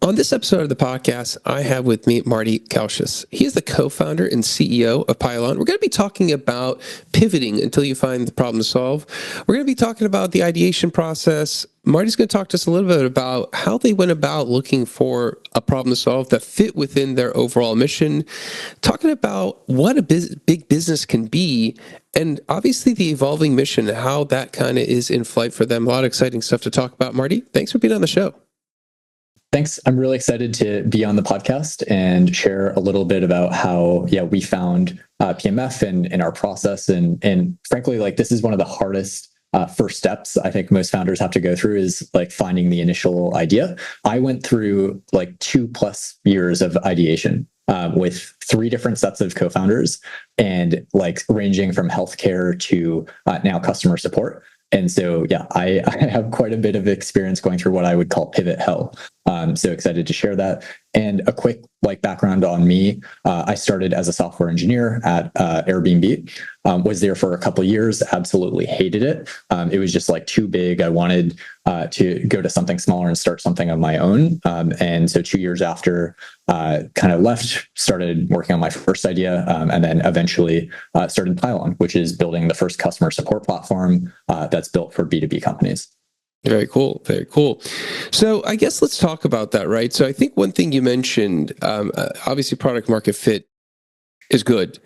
On this episode of the podcast, I have with me Marty Kausas. He is the co-founder and CEO of Pylon. We're going to be talking about pivoting until you find the problem to solve. We're going to be talking about the ideation process. Marty's going to talk to us a little bit about how they went about looking for a problem to solve that fit within their overall mission, talking about what a big business can be, and obviously the evolving mission, how that kind of is in flight for them. A lot of exciting stuff to talk about. Marty, thanks for being on the show. Thanks. I'm really excited to be on the podcast and share a little bit about how, we found PMF and our process. And frankly, this is one of the hardest first steps I think most founders have to go through is finding the initial idea. I went through 2+ years of ideation with 3 different sets of co-founders and ranging from healthcare to now customer support. And so, I have quite a bit of experience going through what I would call pivot hell. So excited to share that. And a quick background on me. I started as a software engineer at Airbnb, was there for a couple of years, absolutely hated it. It was just too big. I wanted to go to something smaller and start something of my own. And so 2 years after, kind of left, started working on my first idea, and then eventually started Pylon, which is building the first customer support platform that's built for B2B companies. Very cool. Very cool. So I guess let's talk about that, right? So I think one thing you mentioned, obviously product market fit is good.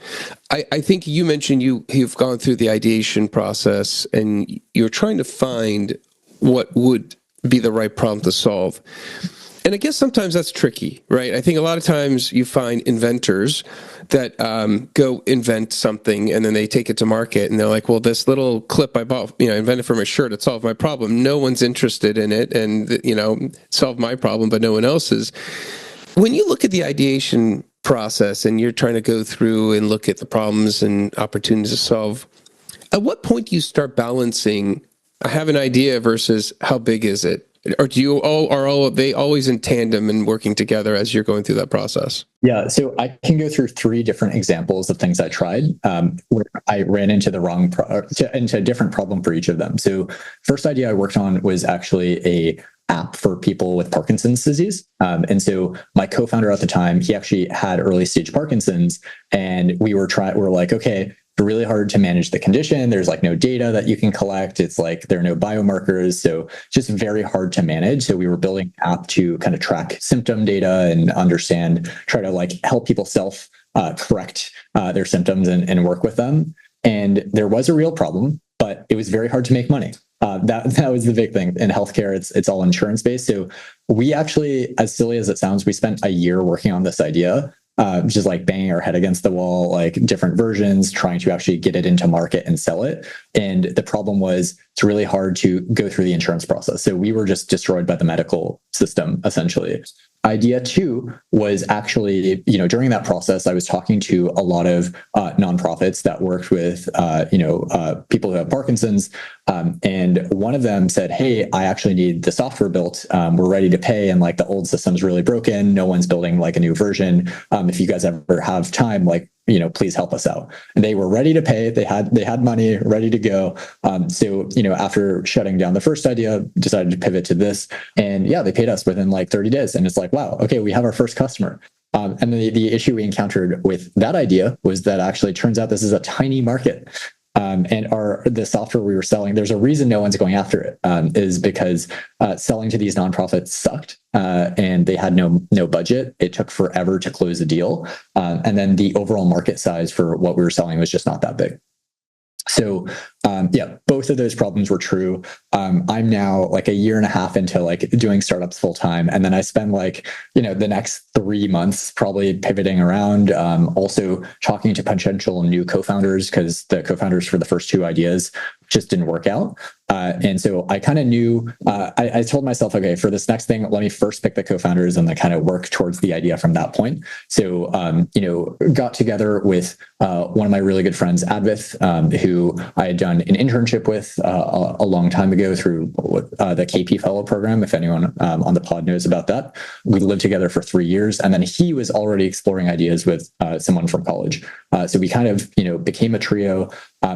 I think you mentioned you've gone through the ideation process and you're trying to find what would be the right problem to solve. And I guess sometimes that's tricky, right? I think a lot of times you find inventors that go invent something and then they take it to market and they're like, well, this little clip I bought, invented for my shirt, it solved my problem. No one's interested in it and, solved my problem, but no one else's. When you look at the ideation process and you're trying to go through and look at the problems and opportunities to solve, at what point do you start balancing, I have an idea versus how big is it? Or are they always in tandem and working together as you're going through that process? Yeah, so I can go through 3 different examples of things I tried where I ran into into a different problem for each of them. So first idea I worked on was actually a app for people with Parkinson's disease. And so my co-founder at the time, he actually had early stage Parkinson's, and we're like, okay, really hard to manage the condition. There's no data that you can collect. It's there are no biomarkers. So just very hard to manage. So we were building an app to kind of track symptom data and try to help people correct their symptoms and work with them. And there was a real problem, but it was very hard to make money. That was the big thing. In healthcare, it's all insurance based. So we actually, as silly as it sounds, we spent a year working on this idea. Just banging our head against the wall, different versions, trying to actually get it into market and sell it. And the problem was it's really hard to go through the insurance process. So we were just destroyed by the medical system, essentially. Idea 2 was actually, during that process, I was talking to a lot of nonprofits that worked with, people who have Parkinson's. And one of them said, hey, I actually need the software built. We're ready to pay. And the old system's really broken. No one's building a new version. If you guys ever have time, please help us out. And they were ready to pay. They had money ready to go. So, after shutting down the first idea, decided to pivot to this. And they paid us within 30 days. And it's wow, okay, we have our first customer. And the issue we encountered with that idea was that actually turns out this is a tiny market. And the software we were selling, there's a reason no one's going after it, is because selling to these nonprofits sucked, and they had no budget. It took forever to close a deal, and then the overall market size for what we were selling was just not that big. So both of those problems were true. I'm now a year and a half into doing startups full time. And then I spend the next 3 months probably pivoting around, also talking to potential new co-founders because the co-founders for the first 2 ideas just didn't work out. And so I kind of knew, I told myself, okay, for this next thing, let me first pick the co-founders and then kind of work towards the idea from that point. So, got together with one of my really good friends, Advith, who I had done an internship with a long time ago through the KP Fellow program, if anyone on the pod knows about that. We lived together for 3 years, and then he was already exploring ideas with someone from college. So we kind of, became a trio.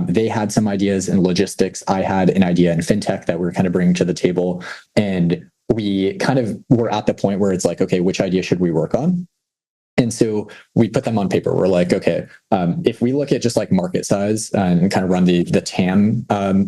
They had some ideas in logistics. I had an idea in fintech that we were kind of bringing to the table. And we kind of were at the point where it's like, okay, which idea should we work on? And so we put them on paper. We're like, okay, if we look at just like market size and kind of run the TAM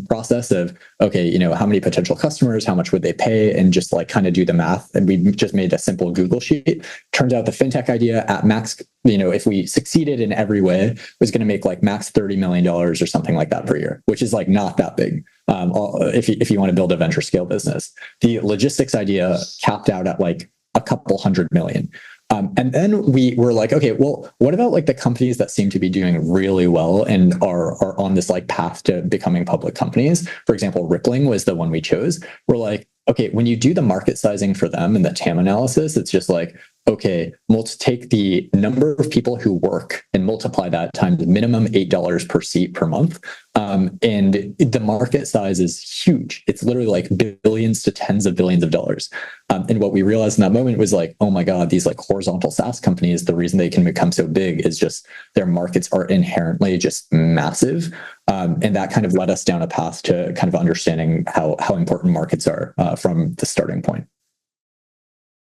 process of, okay, how many potential customers, how much would they pay, and just like kind of do the math. And we just made a simple Google sheet. Turns out the fintech idea at max, if we succeeded in every way, was going to make like max $30 million or something like that per year, which is like not that big. If you want to build a venture scale business, the logistics idea capped out at like a couple $100 million. And then we were like, okay, well, what about like the companies that seem to be doing really well and are on this like path to becoming public companies? For example, Rippling was the one we chose. We're like, okay, when you do the market sizing for them and the TAM analysis, it's just like, okay, let's take the number of people who work and multiply that times minimum $8 per seat per month. And the market size is huge. It's literally like billions to tens of billions of dollars. And what we realized in that moment was like, oh my God, these like horizontal SaaS companies, the reason they can become so big is just their markets are inherently just massive. And that kind of led us down a path to kind of understanding how important markets are from the starting point.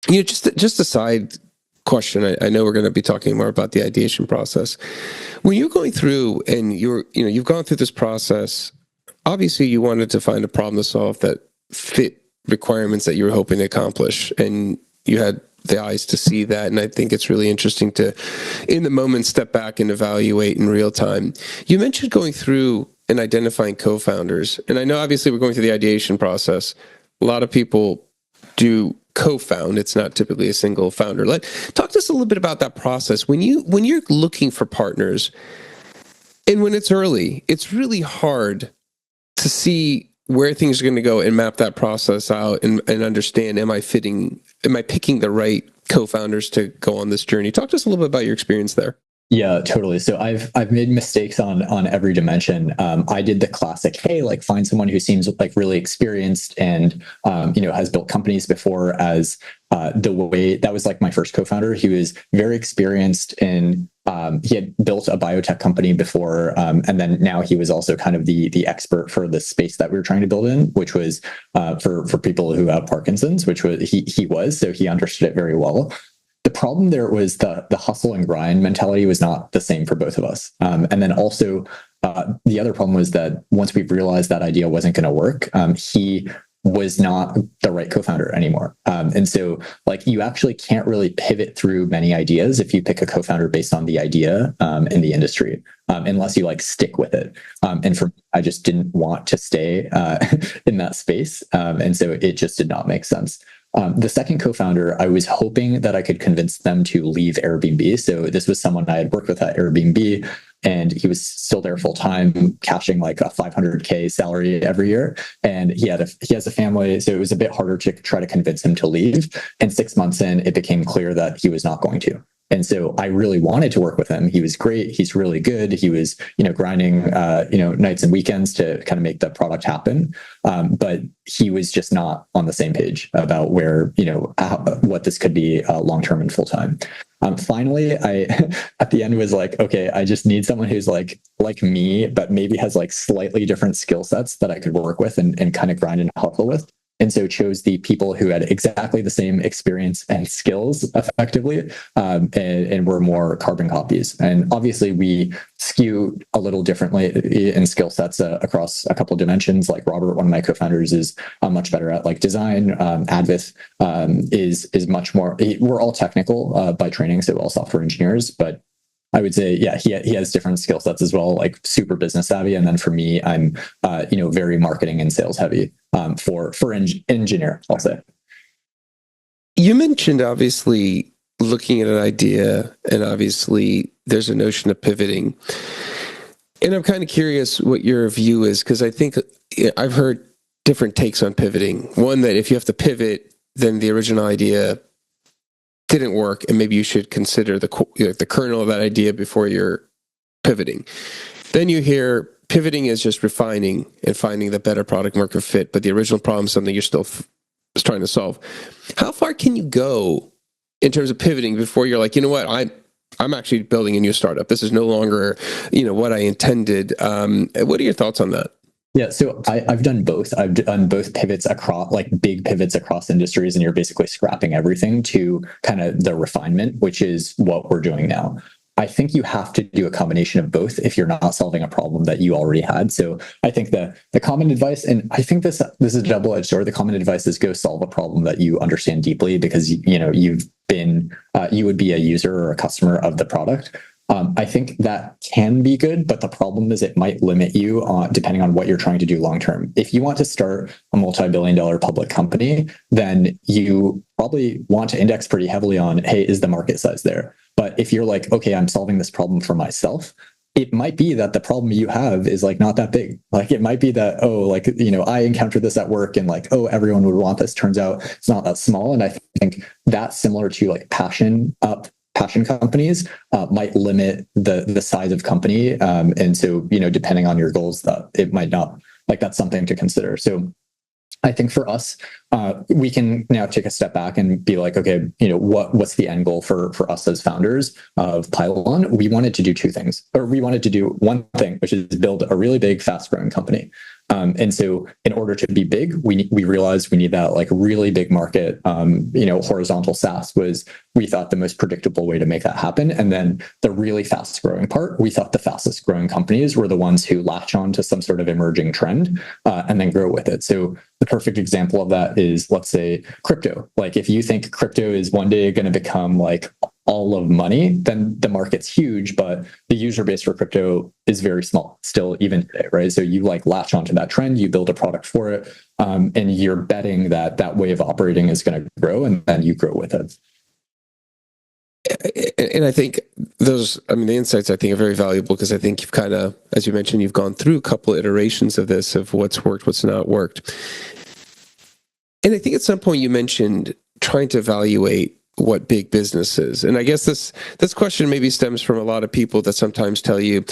Just a side question. I know we're going to be talking more about the ideation process. When you're going through and you've gone through this process, obviously you wanted to find a problem to solve that fit requirements that you were hoping to accomplish, and you had the eyes to see that. And I think it's really interesting to, in the moment, step back and evaluate in real time. You mentioned going through and identifying co-founders, and I know obviously we're going through the ideation process. A lot of people do co-found. It's not typically a single founder. Talk to us a little bit about that process. When you're looking for partners, and when it's early, it's really hard to see where things are going to go and map that process out and understand, am I picking the right co-founders to go on this journey? Talk to us a little bit about your experience there. Yeah, totally. So I've made mistakes on every dimension. I did the classic, hey, like find someone who seems like really experienced and has built companies before. As the way that was like my first co-founder. He was very experienced in he had built a biotech company before, and then now he was also kind of the expert for the space that we were trying to build in, which was for people who have Parkinson's, which was he was, so he understood it very well. The problem there was the hustle and grind mentality was not the same for both of us. And then also the other problem was that once we realized that idea wasn't going to work, he was not the right co-founder anymore. And so like you actually can't really pivot through many ideas if you pick a co-founder based on the idea in the industry, unless you like stick with it. And for me, I just didn't want to stay in that space. And so it just did not make sense. The second co-founder, I was hoping that I could convince them to leave Airbnb. So this was someone I had worked with at Airbnb, and he was still there full time, cashing like a $500K salary every year. And he has a family, so it was a bit harder to try to convince him to leave. And 6 months in, it became clear that he was not going to. And so I really wanted to work with him. He was great. He's really good. He was, grinding, nights and weekends to kind of make the product happen. But he was just not on the same page about where, what this could be long-term and full-time. Finally, I, at the end was like, okay, I just need someone who's like me, but maybe has like slightly different skill sets that I could work with and kind of grind and hustle with. And so chose the people who had exactly the same experience and skills effectively, and were more carbon copies. And obviously we skew a little differently in skill sets across a couple of dimensions. Like Robert, one of my co-founders, is much better at like design. Advith is much more, we're all technical by training, so all software engineers, but I would say, yeah, he has different skill sets as well, like super business savvy. And then for me, I'm, very marketing and sales heavy for engineer, I'll say. You mentioned obviously looking at an idea, and obviously there's a notion of pivoting. And I'm kind of curious what your view is, because I think I've heard different takes on pivoting. One, that if you have to pivot, then the original idea didn't work, and maybe you should consider the kernel of that idea before you're pivoting. Then you hear pivoting is just refining and finding the better product market fit, but the original problem is something you're still trying to solve. How far can you go in terms of pivoting before you're like, you know what, I'm actually building a new startup. This is no longer, what I intended. What are your thoughts on that? Yeah, so I've done both. I've done both pivots across, like big pivots across industries, and you're basically scrapping everything to kind of the refinement, which is what we're doing now. I think you have to do a combination of both if you're not solving a problem that you already had. So I think the common advice, and I think this is a double-edged sword. The common advice is go solve a problem that you understand deeply, because you've been you would be a user or a customer of the product. I think that can be good, but the problem is it might limit you depending on what you're trying to do long term. If you want to start a multi-billion-dollar public company, then you probably want to index pretty heavily on, hey, is the market size there? But if you're like, okay, I'm solving this problem for myself, it might be that the problem you have is like not that big. Like it might be that, oh, like, I encountered this at work and like, oh, everyone would want this. Turns out it's not that small. And I think that's similar to like passion companies might limit the size of company. And so, depending on your goals, that it might not, like, that's something to consider. So I think for us, we can now take a step back and be like, okay, what's the end goal for us as founders of Pylon? We wanted to do two things, or we wanted to do one thing, which is build a really big, fast-growing company. And so in order to be big, we realized we need that like really big market. Horizontal SaaS was, we thought, the most predictable way to make that happen. And then the really fast growing part, we thought the fastest growing companies were the ones who latch on to some sort of emerging trend and then grow with it. So the perfect example of that is, let's say, crypto. Like if you think crypto is one day going to become like all of money, then the market's huge, but the user base for crypto is very small still, even today, right? So you like latch onto that trend, you build a product for it, and you're betting that that way of operating is going to grow, and then you grow with it. And I think the insights I think are very valuable, because I think you've kind of, as you mentioned, you've gone through a couple of iterations of this, of what's worked, what's not worked. And I think at some point you mentioned trying to evaluate what big business is. And I guess this question maybe stems from a lot of people that sometimes tell you,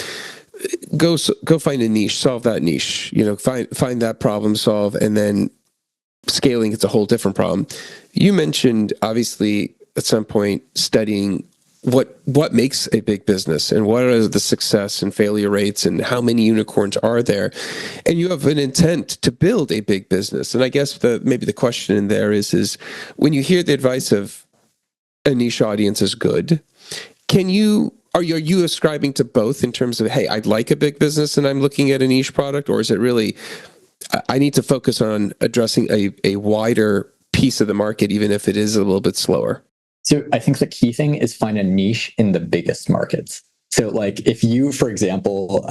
go find a niche, solve that niche, find that problem, solve, and then scaling, it's a whole different problem. You mentioned, obviously, at some point studying what makes a big business and what are the success and failure rates and how many unicorns are there, and you have an intent to build a big business. And I guess maybe the question in there is when you hear the advice of a niche audience is good, are you ascribing to both in terms of, hey, I'd like a big business and I'm looking at a niche product, or is it really, I need to focus on addressing a wider piece of the market, even if it is a little bbit slower? So I think the key thing is find a niche in the biggest markets. So like if you, for example,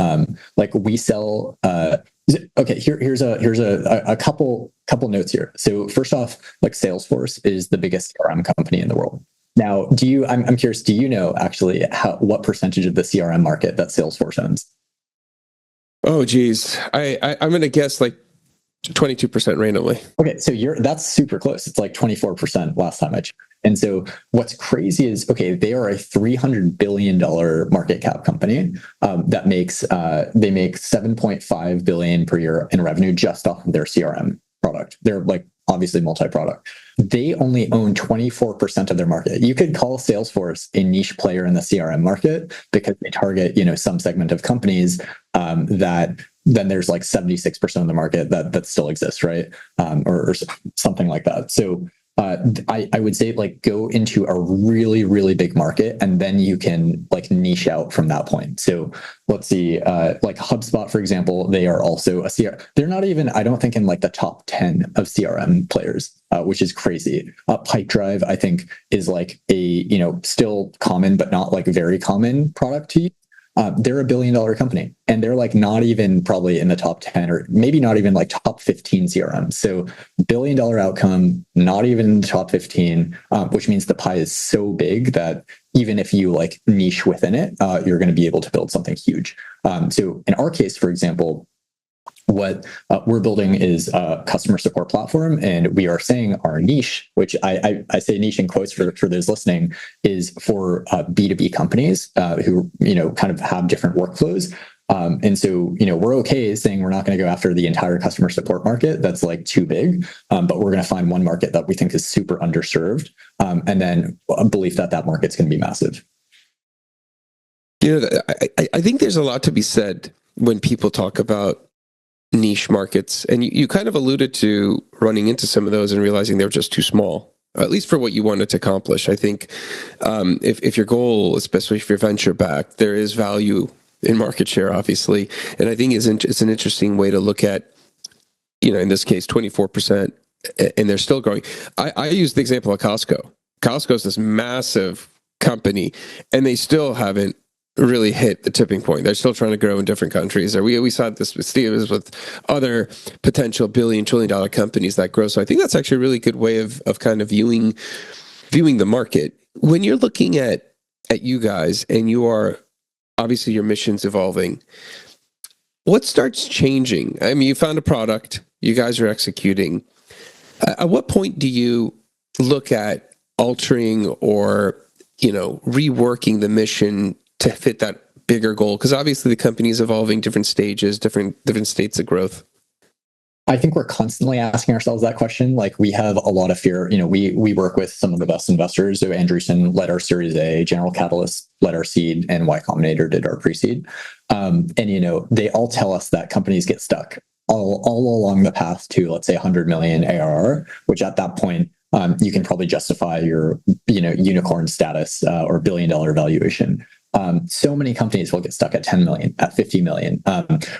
like we sell, okay, here's a couple notes here. So first off, like Salesforce is the biggest CRM company in the world. Now, I'm curious, do you know actually what percentage of the CRM market that Salesforce owns? Oh, geez. I'm going to guess like 22% randomly. Okay, so that's super close. It's like 24% last time I checked. And so what's crazy is, okay, they are a $300 billion market cap company that they make $7.5 billion per year in revenue just off of their CRM product. They're like obviously multi-product. They only own 24% of their market. You could call Salesforce a niche player in the CRM market because they target, some segment of companies that then there's like 76% of the market that still exists, right? Or something like that. So I would say like go into a really, really big market, and then you can like niche out from that point. So let's see, like HubSpot, for example, they are also a CRM. They're not even, I don't think, in like the top 10 of CRM players, which is crazy. Pipedrive, I think, is like a, still common, but not like very common product to use. They're $1 billion company, and they're like not even probably in the top 10, or maybe not even like top 15 CRM. So $1 billion outcome, not even in the top 15, which means the pie is so big that even if you like niche within it, you're going to be able to build something huge. So in our case, for example, what we're building is a customer support platform, and we are saying our niche, which I say niche in quotes for those listening, is for B2B companies who kind of have different workflows. And so we're okay saying we're not going to go after the entire customer support market. That's like too big, but we're going to find one market that we think is super underserved, and then a belief that market's going to be massive. I think there's a lot to be said when people talk about niche markets. And you kind of alluded to running into some of those and realizing they're just too small, at least for what you wanted to accomplish. I think if your goal, especially if you're venture backed, there is value in market share, obviously. And I think it's an interesting way to look at, in this case, 24%, and they're still growing. I use the example of Costco. Costco is this massive company, and they still haven't really hit the tipping point. They're still trying to grow in different countries. Or we saw this with Steve, with other potential billion, trillion-dollar companies that grow. So I think that's actually a really good way of kind of viewing the market. When you're looking at you guys, and you are obviously your mission's evolving, what starts changing? I mean, you found a product, you guys are executing. At what point do you look at altering or reworking the mission to fit that bigger goal? Because obviously the company is evolving, different stages, different states of growth. I think we're constantly asking ourselves that question. Like, we have a lot of fear. We work with some of the best investors. So Andreessen led our Series A, General Catalyst led our seed, and Y Combinator did our pre-seed. And they all tell us that companies get stuck all along the path to, let's say, 100 million ARR, which at that point you can probably justify your unicorn status or billion-dollar valuation. So many companies will get stuck at 10 million, at 50 million.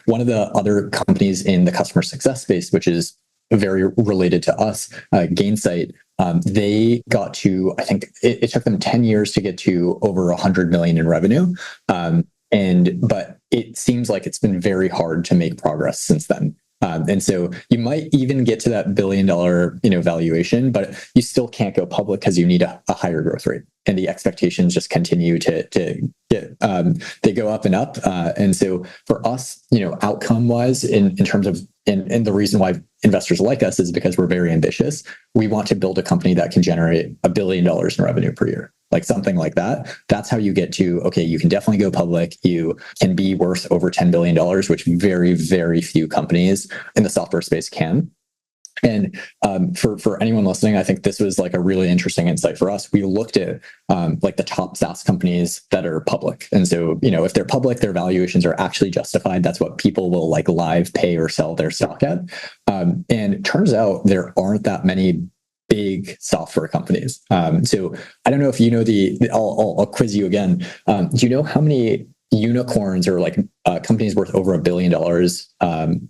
One of the other companies in the customer success space, which is very related to us, Gainsight, they got to, I think it took them 10 years to get to over 100 million in revenue. But it seems like it's been very hard to make progress since then. And so you might even get to that billion-dollar, valuation, but you still can't go public because you need a higher growth rate, and the expectations just continue to get they go up and up. And so for us, outcome-wise, in terms of and the reason why investors like us is because we're very ambitious. We want to build a company that can generate $1 billion in revenue per year, like something like that. That's how you get to, okay, you can definitely go public. You can be worth over $10 billion, which very, very few companies in the software space can. And for anyone listening, I think this was like a really interesting insight for us. We looked at like the top SaaS companies that are public. And so, if they're public, their valuations are actually justified. That's what people will like live pay or sell their stock at. And it turns out there aren't that many big software companies. So I don't know if you know I'll quiz you again. Do you know how many unicorns or like companies worth over $1 billion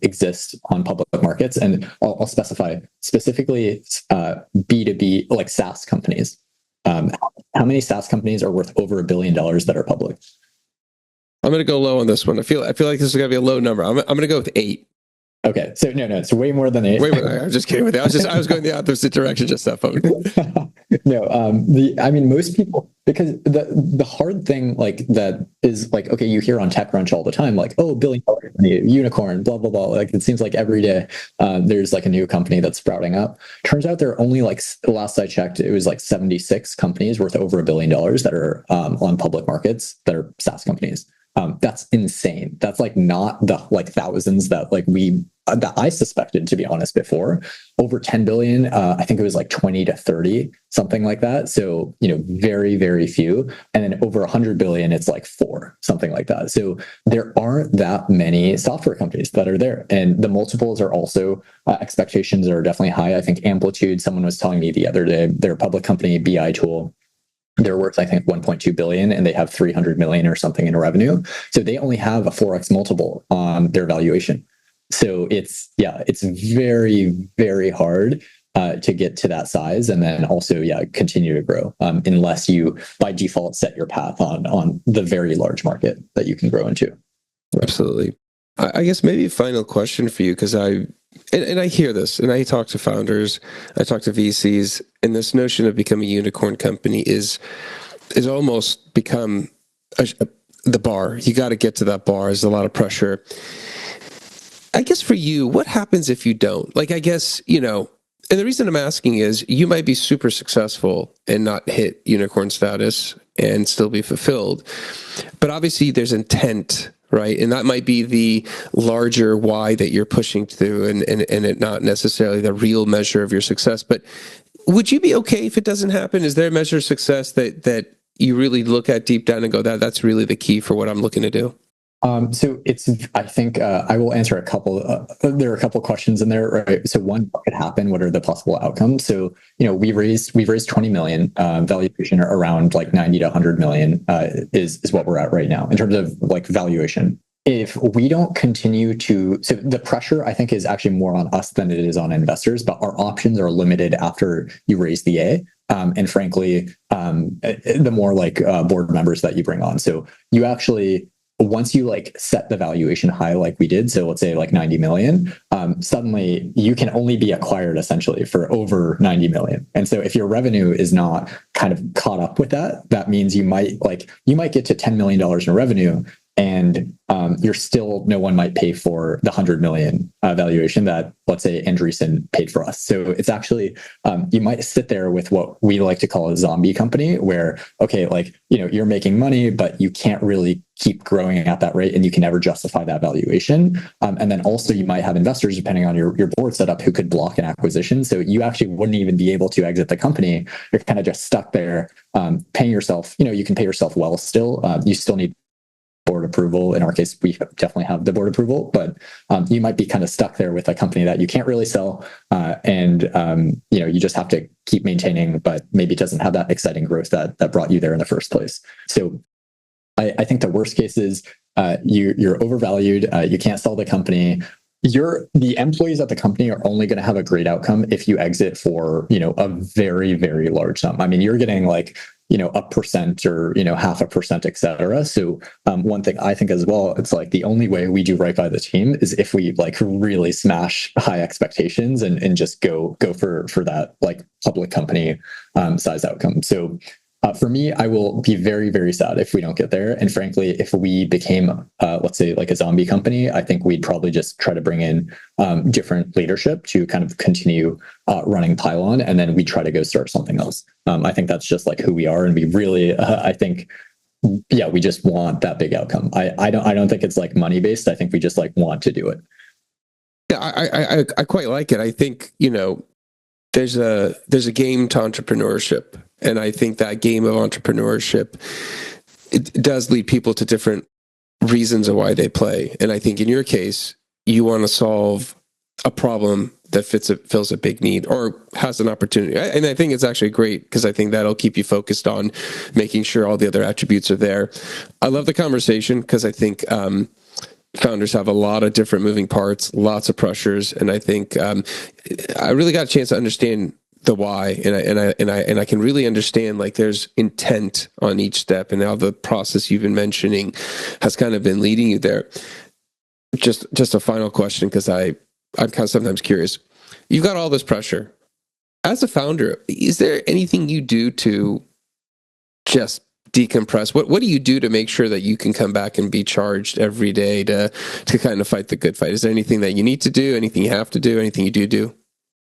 exist on public markets? And I'll specify specifically B2B, like SaaS companies. How many SaaS companies are worth over $1 billion that are public? I'm going to go low on this one. I feel like this is going to be a low number. I'm going to go with 8. Okay, so no, it's way more than 8. Wait, I'm just kidding with you. I was going the opposite direction just that phone. No, most people, because the hard thing like that is like, okay, you hear on TechCrunch all the time, like, oh, $1 billion unicorn, blah, blah, blah. Like, it seems like every day there's like a new company that's sprouting up. Turns out there are only like, the last I checked, it was like 76 companies worth over $1 billion that are on public markets that are SaaS companies. That's insane. That's like not the like thousands that like that I suspected, to be honest, before. Over 10 billion, I think it was like 20 to 30, something like that. So, very, very few. And then over 100 billion, it's like 4, something like that. So there aren't that many software companies that are there. And the multiples are also, expectations are definitely high. I think Amplitude, someone was telling me the other day, their public company, BI tool, they're worth, I think, 1.2 billion, and they have 300 million or something in revenue. So they only have a 4x multiple on their valuation. So it's very, very hard to get to that size, and then also, continue to grow unless you by default set your path on the very large market that you can grow into. Absolutely. I guess maybe a final question for you, because I hear this, and I talk to founders, I talk to VCs, and this notion of becoming a unicorn company is almost become the bar. You got to get to that bar. There's a lot of pressure. I guess for you, what happens if you don't? Like, I guess, and the reason I'm asking is you might be super successful and not hit unicorn status and still be fulfilled. But obviously there's intent, right? And that might be the larger why that you're pushing through, and it not necessarily the real measure of your success. But would you be okay if it doesn't happen? Is there a measure of success that you really look at deep down and go, that's really the key for what I'm looking to do? So I think I will answer a couple. There are a couple questions in there, right? So one, what could happen? What are the possible outcomes? So, we've raised 20 million, valuation around like 90 to 100 million, is what we're at right now in terms of like valuation. If we don't continue so the pressure I think is actually more on us than it is on investors, but our options are limited after you raise the A. And frankly, the more like board members that you bring on. So you actually, once you like set the valuation high like we did, so let's say like 90 million, suddenly you can only be acquired essentially for over 90 million. And so if your revenue is not kind of caught up with that, that means you might get to $10 million in revenue, and you're still, no one might pay for the 100 million valuation that, let's say, Andreessen paid for us. So it's actually, you might sit there with what we like to call a zombie company, where, okay, like, you're making money, but you can't really keep growing at that rate, and you can never justify that valuation. And then also you might have investors, depending on your board setup, who could block an acquisition. So you actually wouldn't even be able to exit the company. You're kind of just stuck there, paying yourself, you can pay yourself well still. You still need board approval. In our case, we definitely have the board approval, but you might be kind of stuck there with a company that you can't really sell, and you just have to keep maintaining, but maybe it doesn't have that exciting growth that brought you there in the first place. So I think the worst case is you're overvalued, you can't sell the company. The employees at the company are only going to have a great outcome if you exit for a very, very large sum. I mean, you're getting like 1% or 0.5%, et cetera. So one thing I think as well, it's like the only way we do right by the team is if we like really smash high expectations and just go for that like public company size outcome. So for me, I will be very, very sad if we don't get there. And frankly, if we became, let's say, like a zombie company, I think we'd probably just try to bring in different leadership to kind of continue running Pylon, and then we try to go start something else. I think that's just like who we are, and we really, I think, yeah, we just want that big outcome. I don't think it's like money based. I think we just like want to do it. Yeah, I quite like it. I think there's a game to entrepreneurship. And I think that game of entrepreneurship, it does lead people to different reasons of why they play. And I think in your case, you want to solve a problem that fills a big need or has an opportunity. And I think it's actually great, because I think that'll keep you focused on making sure all the other attributes are there. I love the conversation, because I think founders have a lot of different moving parts, lots of pressures. And I think I really got a chance to understand the why, and I can really understand, like, there's intent on each step, and how the process you've been mentioning has kind of been leading you there. Just a final question, because I'm kind of sometimes curious. You've got all this pressure as a founder. Is there anything you do to just decompress? What do you do to make sure that you can come back and be charged every day to kind of fight the good fight? Is there anything that you need to do? Anything you have to do? Anything you do?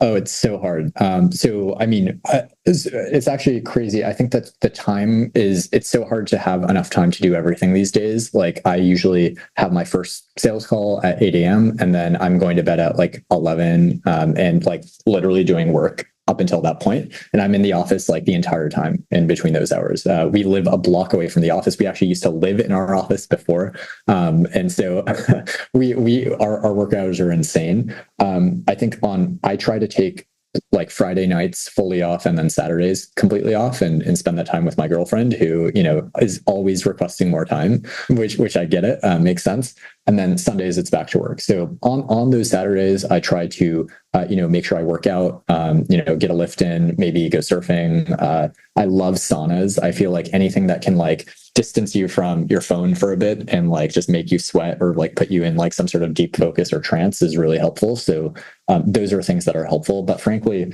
Oh, it's so hard. So, I mean, it's actually crazy. I think that it's so hard to have enough time to do everything these days. Like, I usually have my first sales call at 8 a.m. and then I'm going to bed at like 11, and like literally doing work up until that point. And I'm in the office like the entire time in between those hours. We live a block away from the office. We actually used to live in our office before. And so our work hours are insane. I think I try to take like Friday nights fully off, and then Saturdays completely off, and spend that time with my girlfriend, who, is always requesting more time, which I get it, makes sense. And then Sundays it's back to work. So on those Saturdays, I try to, make sure I work out, get a lift in, maybe go surfing. I love saunas. I feel like anything that can like distance you from your phone for a bit and like just make you sweat, or like put you in like some sort of deep focus or trance, is really helpful. So those are things that are helpful. But frankly,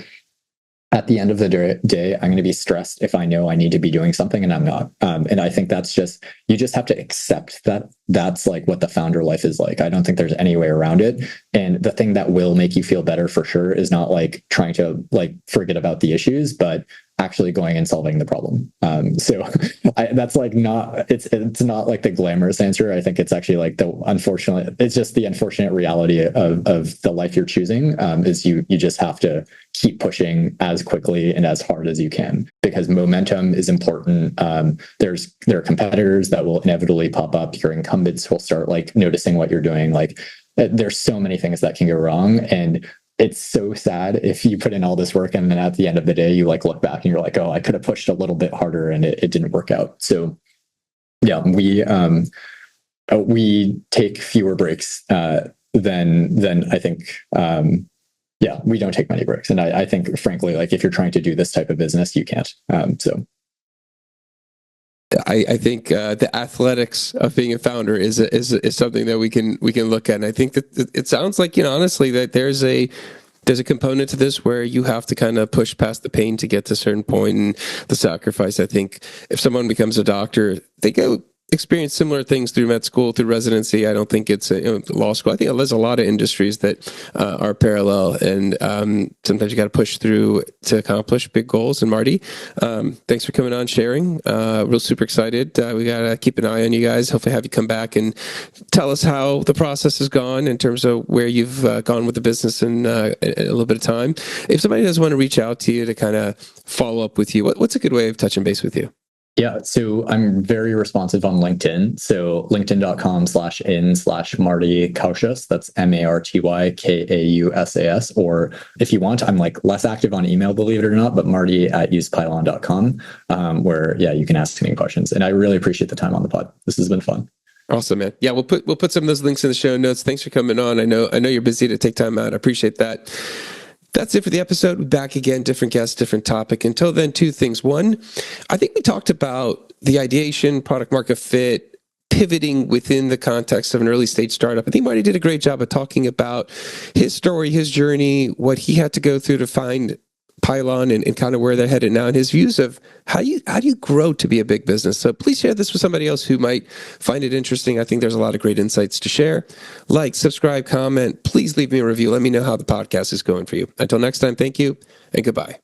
at the end of the day, I'm going to be stressed if I know I need to be doing something and I'm not. And I think you just have to accept that that's like what the founder life is like. I don't think there's any way around it. And the thing that will make you feel better for sure is not like trying to like forget about the issues, but actually going and solving the problem. So that's like not, it's not like the glamorous answer. I think it's actually like it's just the unfortunate reality of the life you're choosing, is you just have to keep pushing as quickly and as hard as you can, because momentum is important. There are competitors that will inevitably pop up. Your incumbents will start like noticing what you're doing. Like there's so many things that can go wrong, and it's so sad if you put in all this work and then at the end of the day you like look back and you're like, oh, I could have pushed a little bit harder and it didn't work out. So yeah, we take fewer breaks than I think. Yeah, we don't take many breaks, and I think frankly, like if you're trying to do this type of business, you can't. I think the athletics of being a founder is something that we can look at. And I think that it sounds like, honestly, that there's a component to this where you have to kind of push past the pain to get to a certain point, and the sacrifice. I think if someone becomes a doctor, they go experience similar things through med school, through residency. I don't think it's law school. I think there's a lot of industries that are parallel, and sometimes you got to push through to accomplish big goals. And Marty, thanks for coming on, sharing. Real super excited. We got to keep an eye on you guys. Hopefully have you come back and tell us how the process has gone in terms of where you've gone with the business in a little bit of time. If somebody does want to reach out to you to kind of follow up with you, what's a good way of touching base with you? Yeah, so I'm very responsive on LinkedIn. So linkedin.com/in/Marty Kausas. That's MartyKausas. Or if you want, I'm like less active on email, believe it or not, but Marty@usepylon.com, where you can ask me questions. And I really appreciate the time on the pod. This has been fun. Awesome, man. Yeah, we'll put some of those links in the show notes. Thanks for coming on. I know you're busy to take time out. I appreciate that. That's it for the episode. We're back again, different guest, different topic. Until then, two things. One, I think we talked about the ideation, product market fit, pivoting within the context of an early stage startup. I think Marty did a great job of talking about his story, his journey, what he had to go through to find Pylon and kind of where they're headed now, and his views of how do you grow to be a big business. So please share this with somebody else who might find it interesting. I think there's a lot of great insights to share. Like, subscribe, comment. Please leave me a review. Let me know how the podcast is going for you. Until next time, thank you and goodbye.